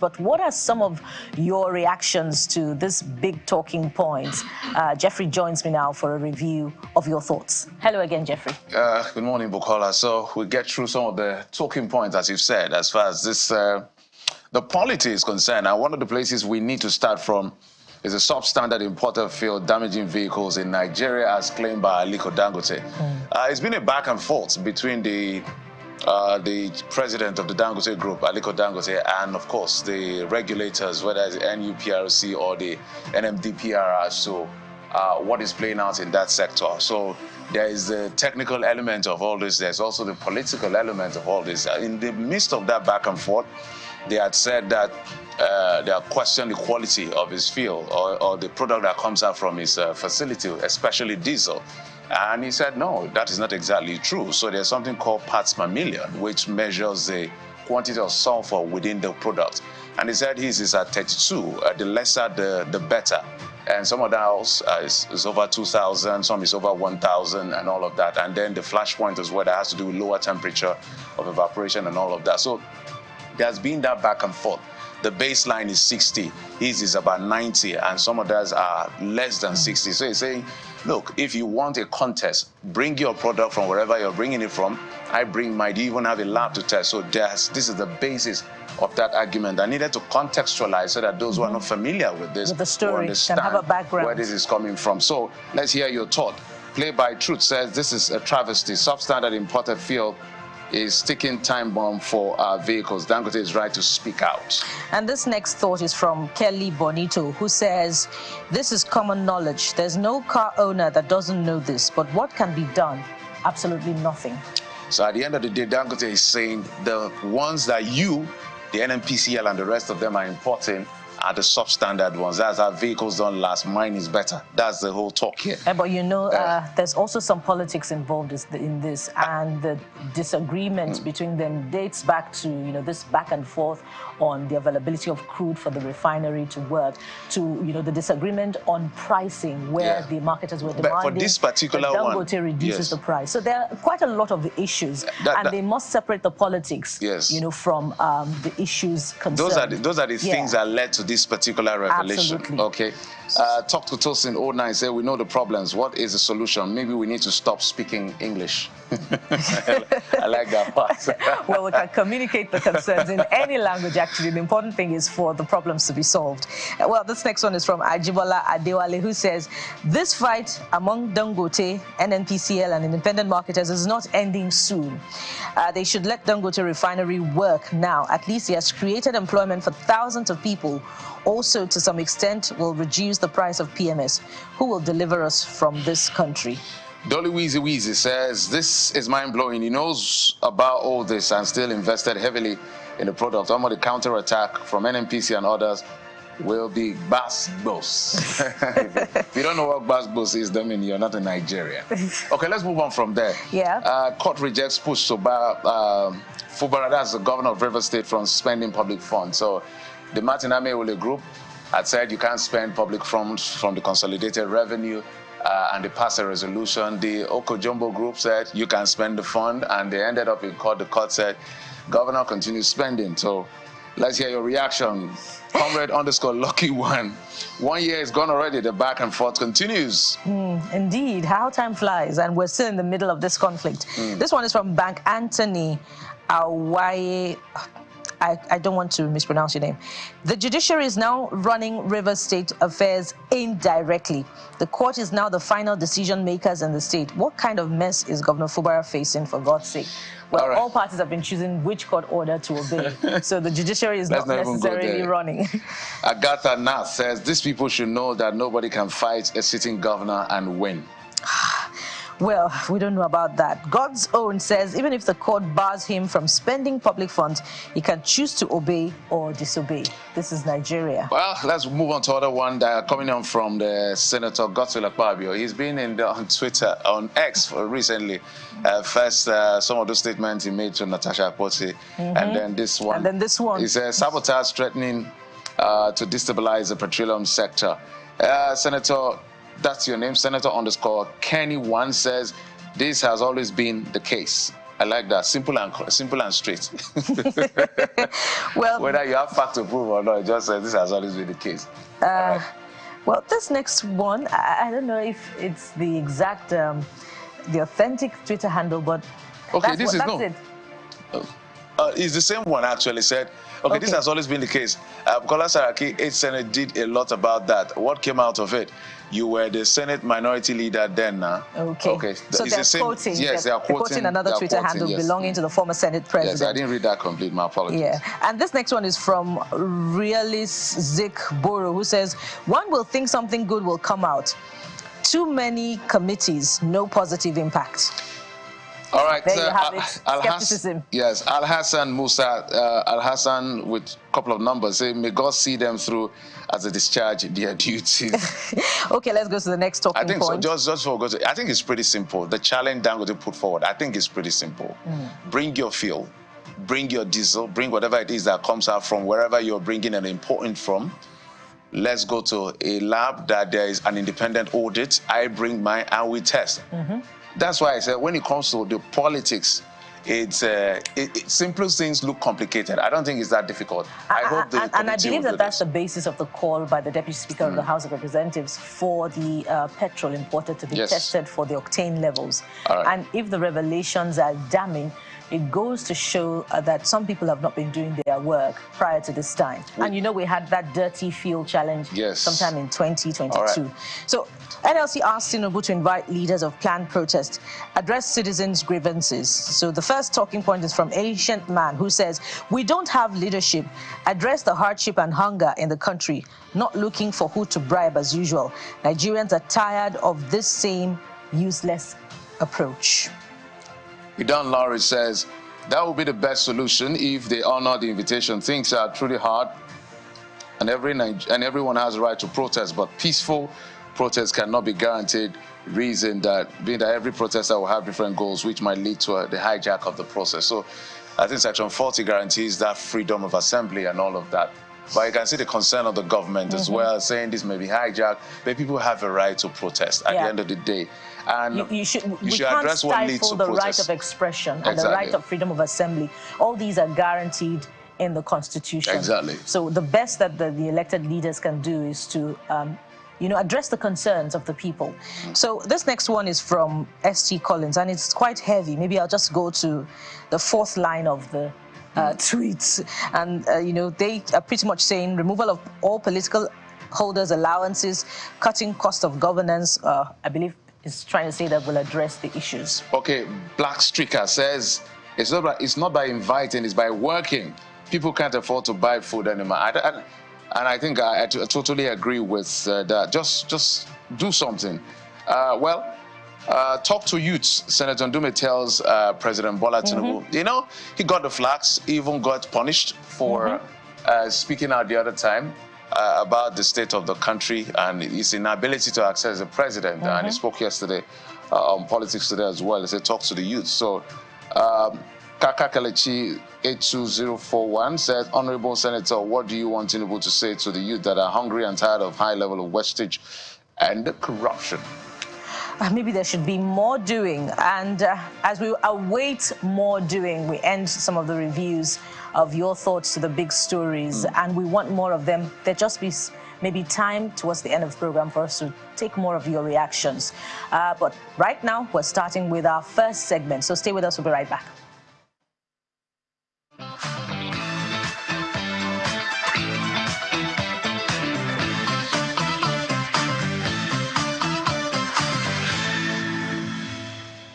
but what are some of your reactions to this big talking points? Jeffrey joins me now for a review of your thoughts. Hello again, Jeffrey. Good morning, Bukola. So we'll get through some of the talking points, as you've said, as far as this, the polity is concerned. And one of the places we need to start from is a substandard imported fuel damaging vehicles in Nigeria, as claimed by Dangote. It's been a back and forth between the president of the Dangote Group, Aliko Dangote, and of course the regulators, whether it's the NUPRC or the NMDPR, as to what is playing out in that sector. So there is the technical element of all this. There's also the political element of all this. In the midst of that back and forth, they had said that they are questioning the quality of his fuel or the product that comes out from his facility, especially diesel. And he said, no, that is not exactly true. So there's something called parts per million, which measures the quantity of sulfur within the product. And he said his is at 32. The lesser, the better. And some of that else is over 2,000, some is over 1,000 and all of that. And then the flash point is where that has to do with lower temperature of evaporation and all of that. So there's been that back and forth. The baseline is 60, his is about 90, and some of those are less than 60. So he's saying, look, if you want a contest, bring your product from wherever you're bringing it from. I bring mine. Do you even have a lab to test? So this is the basis of that argument. I needed to contextualize so that those who are not familiar with this the story will understand can have a background where this is coming from. So let's hear your thought. Play by Truth says this is a travesty. Substandard imported fuel is ticking time bomb for our vehicles. Dangote is right to speak out. And this next thought is from Kelly Bonito, who says, this is common knowledge. There's no car owner that doesn't know this, but what can be done? Absolutely nothing. So at the end of the day, Dangote is saying the ones that you, the NNPCL and the rest of them are importing are the substandard ones. That's how vehicles don't last. Mine is better. That's the whole talk here. But you know, there's also some politics involved in this, and the disagreement between them dates back to, you know, this back and forth on the availability of crude for the refinery to work, to, you know, the disagreement on pricing, where the marketers were demanding but for this particular Dangote reduces the price. So there are quite a lot of the issues, and they must separate the politics, you know, from the issues concerned. Those are the things that led to this particular revelation. Absolutely. Okay. Talk to Tosin 09 say we know the problems. What is the solution? Maybe we need to stop speaking English. I like that part. Well, we can communicate the concerns in any language, actually. The important thing is for the problems to be solved. Well, this next one is from Ajibola Adewale, who says, this fight among Dangote, NNPCL and independent marketers is not ending soon. They should let Dangote Refinery work now. At least he has created employment for thousands of people. Also, to some extent, will reduce the price of PMS. Who will deliver us from this country? Dolly Weezy says, this is mind-blowing. He knows about all this and still invested heavily in the product. Some of the counter-attack from NNPC and others will be basbos. If you don't know what basbos is, that means you're not in Nigeria. Okay, let's move on from there. Court rejects push to Fubara, that's the governor of Rivers State, from spending public funds. So the Martin Ameole group had said you can't spend public funds from the consolidated revenue, and they passed a resolution. The Okojumbo group said you can spend the fund, and they ended up in court. The court said, governor continues spending. So let's hear your reaction. Comrade _Lucky1. 1 year is gone already. The back and forth continues. Indeed, how time flies, and we're still in the middle of this conflict. This one is from Bank Anthony Awaye. I don't want to mispronounce your name. The judiciary is now running Rivers State affairs indirectly. The court is now the final decision makers in the state. What kind of mess is Governor Fubara facing, for God's sake? Well, all parties have been choosing which court order to obey. So the judiciary is not necessarily running. Agatha Nath says, these people should know that nobody can fight a sitting governor and win. Well, we don't know about that. God's Own says even if the court bars him from spending public funds, he can choose to obey or disobey. This is Nigeria. Well, let's move on to other one that are coming on from the Senator Godswill Akpabio. He's been on Twitter, on X recently. First, some of the statements he made to Natasha Akpoti, and then this one. And then this one. He says sabotage threatening to destabilize the petroleum sector. Senator, that's your name, Senator _ Kenny 1 says, this has always been the case. I like that. Simple and straight. Well, whether you have fact to prove or not, just this has always been the case. Right. Well, this next one, I don't know if it's the exact, the authentic Twitter handle, but okay, that's it. It's the same one actually said. Okay, this has always been the case. Bukola Saraki, 8th Senate, did a lot about that. What came out of it? You were the Senate minority leader then now. Okay. So they're quoting. Yes, they're quoting another Twitter handle belonging to the former Senate president. Yes, I didn't read that complete. My apologies. Yeah. And this next one is from Realist Zik Boro, who says, one will think something good will come out. Too many committees, no positive impact. All right, there you have it. Skepticism. Yes, Al Hassan Musa, Al Hassan with a couple of numbers, say, may God see them through as they discharge their duties. Okay, let's go to the next talking point. I think so. Just for I think it's pretty simple. The challenge Dangote put forward, I think it's pretty simple. Bring your fuel, bring your diesel, bring whatever it is that comes out from wherever you're bringing and importing from. Let's go to a lab that there is an independent audit. I bring mine and we test. That's why I said when it comes to the politics, simple things look complicated. I don't think it's that difficult. I hope and I believe that that's the basis of the call by the Deputy Speaker of the House of Representatives for the petrol imported to be tested for the octane levels. And if the revelations are damning, it goes to show that some people have not been doing their work prior to this time. And you know, we had that dirty fuel challenge sometime in 2022. So NLC asked Tinubu to invite leaders of planned protest, address citizens' grievances. So the first talking point is from Ancient Man, who says, we don't have leadership, address the hardship and hunger in the country, not looking for who to bribe as usual. Nigerians are tired of this same useless approach. Idan Lowry says, that would be the best solution if they honor the invitation. Things are truly hard, and everyone has a right to protest, but peaceful protest cannot be guaranteed. Reason being that every protester will have different goals, which might lead to the hijack of the process. So I think Section 40 guarantees that freedom of assembly and all of that. But you can see the concern of the government as well, saying this may be hijacked, but people have a right to protest at the end of the day. And we can't address what leads to the right of expression and the right of freedom of assembly. All these are guaranteed in the Constitution. Exactly. So the best that the elected leaders can do is to address the concerns of the people. So this next one is from ST Collins, and it's quite heavy. Maybe I'll just go to the fourth line of the tweets. And, they are pretty much saying removal of all political holders' allowances, cutting cost of governance, I believe is trying to say that will address the issues. Okay, Black Streaker says it's not by inviting, it's by working. People can't afford to buy food anymore. And I think I totally agree with that. Just do something. Talk to youths. Senator Ndume tells President Bola Tinubu, he got the flags, even got punished for speaking out the other time about the state of the country and his inability to access the president. And he spoke yesterday on Politics Today as well. He said, talk to the youth. So Kaka Kelechi 82041 said, Honorable Senator, what do you want Tinubu to say to the youth that are hungry and tired of high level of wastage and corruption? Maybe there should be more doing. And as we await more doing, we end some of the reviews of your thoughts to the big stories, and we want more of them. There just be maybe time towards the end of the program for us to take more of your reactions. But right now, we're starting with our first segment. So stay with us. We'll be right back.